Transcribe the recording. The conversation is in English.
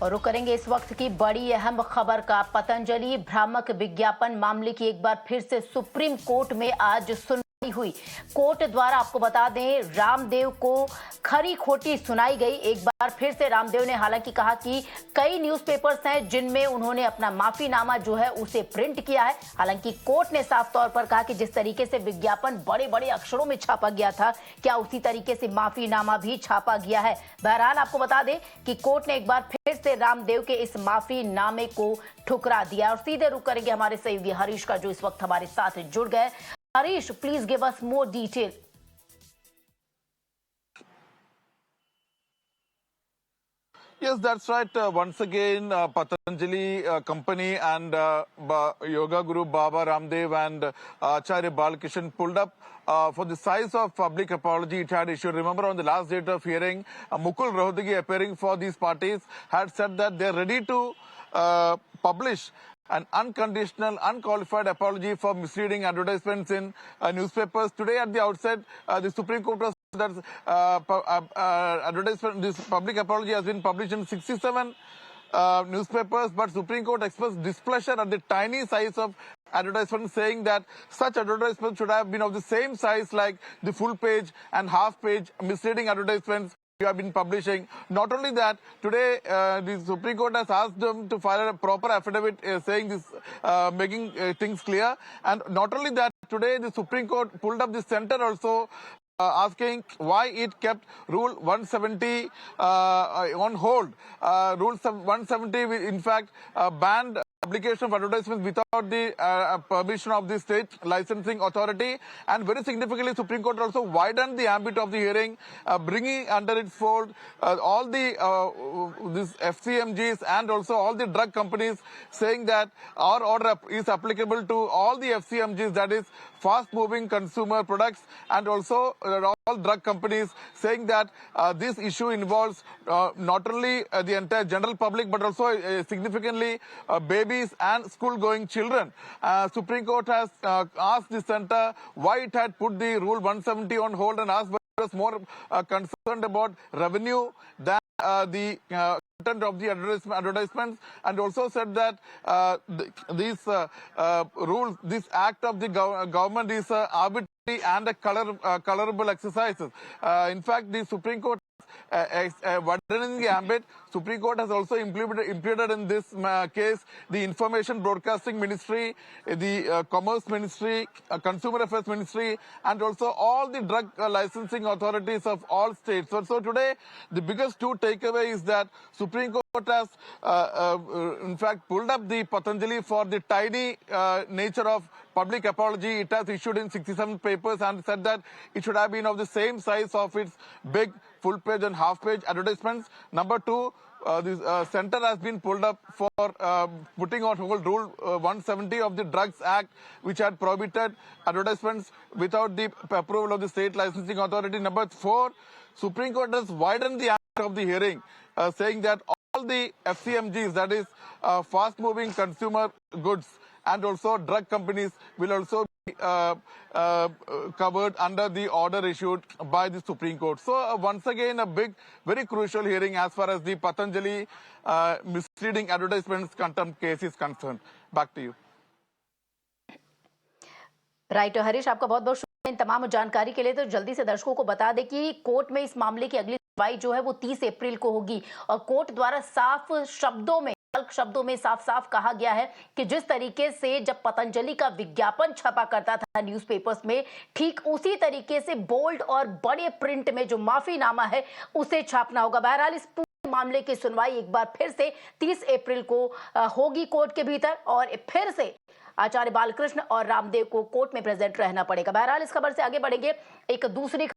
और रुक करेंगे इस वक्त की बड़ी अहम खबर का। पतंजलि भ्रामक विज्ञापन मामले की एक बार फिर से सुप्रीम कोर्ट में आज सुनवाई हुई। कोर्ट द्वारा आपको बता दें, रामदेव को खरी खोटी सुनाई गई। एक बार फिर से रामदेव ने हालांकि कहा कि कई न्यूज़पेपर्स हैं जिनमें उन्होंने अपना माफीनामा जो है उसे प्रिंट किया है। हालांकि कोर्ट ने साफ तौर पर कहा कि जिस तरीके से विज्ञापन बड़े बड़े अक्षरों में छापा गया था, क्या उसी तरीके से माफीनामा भी छापा गया है। बहरहाल आपको बता दें कि कोर्ट ने एक बार फिर से रामदेव के इस माफीनामे को ठुकरा दिया। और सीधे रुक करेंगे हमारे सहयोगी हरीश का, जो इस वक्त हमारे साथ जुड़ गए। Harish, please give us more detail. Yes, that's right. Once again, Patanjali company and Yoga Guru Baba Ramdev and Acharya Balkishan pulled up for the size of public apology it had issued. Remember, on the last date of hearing, Mukul Rohatgi, appearing for these parties, had said that they're ready to publish an unconditional, unqualified apology for misleading advertisements in newspapers. Today, at the outset, the Supreme Court was that advertisement, this public apology has been published in 67 newspapers, but Supreme Court expressed displeasure at the tiny size of advertisement, saying that such advertisements should have been of the same size like the full page and half page misleading advertisements you have been publishing. Not only that, today the Supreme Court has asked them to file a proper affidavit saying this, making things clear. And not only that, today the Supreme Court pulled up the center also, asking why it kept Rule 170 on hold. Rule 170, in fact, banned publication of advertisements without the permission of the state licensing authority. And very significantly, Supreme Court also widened the ambit of the hearing, bringing under its fold all the these FCMGs and also all the drug companies, saying that our order is applicable to all the FCMGs, that is fast-moving consumer products, and also all drug companies, saying that this issue involves not only the entire general public but also significantly babies and school-going children. Supreme Court has asked the center why it had put the Rule 170 on hold, and asked whether it was more concerned about revenue than the content of the advertisements, and also said that these rules, this act of the government is arbitrary and a colorable exercises. In fact, the Supreme Court widening the ambit, Supreme Court has also implemented in this case the Information Broadcasting Ministry, the Commerce Ministry, Consumer Affairs Ministry, and also all the drug licensing authorities of all states. So today, the biggest two takeaway is that Supreme Court has, in fact, pulled up the Patanjali for the tiny nature of public apology it has issued in 67 papers, and said that it should have been of the same size of its big full page and half page advertisements. Number two, the center has been pulled up for putting on hold Rule 170 of the Drugs Act, which had prohibited advertisements without the approval of the state licensing authority. Number four, Supreme Court has widened the ambit of the hearing, saying that all the FCMGs, that is fast-moving consumer goods, and also drug companies will also be covered under the order issued by the Supreme Court. So once again, a big, very crucial hearing as far as the Patanjali misleading advertisements contempt case is concerned. Back to you. Right Harish, आपका बहुत बहुत शुक्रिया इन तमाम जानकारी के लिए। तो जल्दी से दर्शकों को बता दें कि कोर्ट में इस मामले की अगली सुनवाई जो है वो 30 अप्रैल को होगी, और कोर्ट द्वारा साफ शब्दों में साफ साफ कहा गया है कि जिस तरीके से जब पतंजलि का विज्ञापन छपा करता था न्यूज़पेपर्स में, ठीक उसी तरीके से बोल्ड और बड़े प्रिंट में जो माफीनामा है उसे छापना होगा। बहरहाल इस पूरे मामले की सुनवाई एक बार फिर से 30 अप्रैल को होगी कोर्ट के भीतर, और फिर से आचार्य बालकृष्ण और रामदेव को कोर्ट में प्रेजेंट रहना पड़ेगा। बहरहाल इस खबर से आगे बढ़ेंगे एक दूसरी